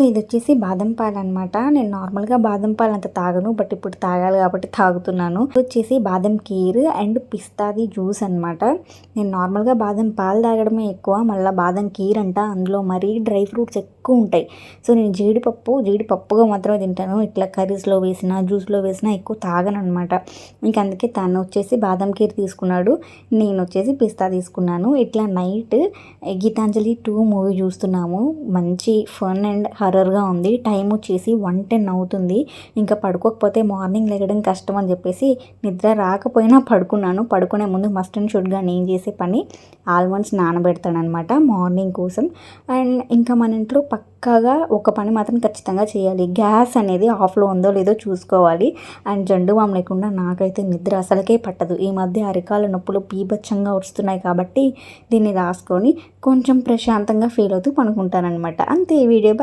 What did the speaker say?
So ఇది వచ్చేసి బాదం పాలు అనమాట. నేను నార్మల్గా బాదం పాలు అంత తాగను, బట్ ఇప్పుడు తాగాలి కాబట్టి తాగుతున్నాను. ఇది వచ్చేసి బాదం కీర్ అండ్ పిస్తాది జ్యూస్ అనమాట. నేను నార్మల్గా బాదం పాలు తాగడమే ఎక్కువ, మళ్ళీ బాదం కీర్ అంట, అందులో మరీ డ్రై ఫ్రూట్స్ ఎక్కువ ఉంటాయి. సో నేను జీడిపప్పుగా మాత్రమే తింటాను. ఇట్లా కర్రీస్లో వేసినా జ్యూస్లో వేసినా ఎక్కువ తాగను అనమాట. ఇంక అందుకే తను వచ్చేసి బాదం కీర్ తీసుకున్నాడు, నేను వచ్చేసి పిస్తా తీసుకున్నాను. ఇట్లా నైట్ గీతాంజలి 2 మూవీ చూస్తున్నాము. మంచి ఫన్ అండ్ హర్రర్గా ఉంది. టైం వచ్చేసి 1:10 అవుతుంది. ఇంకా పడుకోకపోతే మార్నింగ్ లేగడం కష్టం అని చెప్పేసి నిద్ర రాకపోయినా పడుకున్నాను. పడుకునే ముందు మస్ట్ అండ్ షుడ్గా నేను చేసే పని ఆల్మండ్స్ నానబెడతానమాట మార్నింగ్ కోసం. అండ్ ఇంకా మన ఇంట్లో పక్కాగా ఒక పని మాత్రం ఖచ్చితంగా చేయాలి, గ్యాస్ అనేది ఆఫ్లో ఉందో లేదో చూసుకోవాలి. అండ్ జండు బామ్ లేకుండా నాకైతే నిద్ర అసలుకే పట్టదు. ఈ మధ్య అరికాల నొప్పులు బీభత్సంగా వస్తున్నాయి కాబట్టి దీన్ని రాసుకొని కొంచెం ప్రశాంతంగా ఫీల్ అవుతూ పనుకుంటానమాట. అంతే ఈ వీడియో.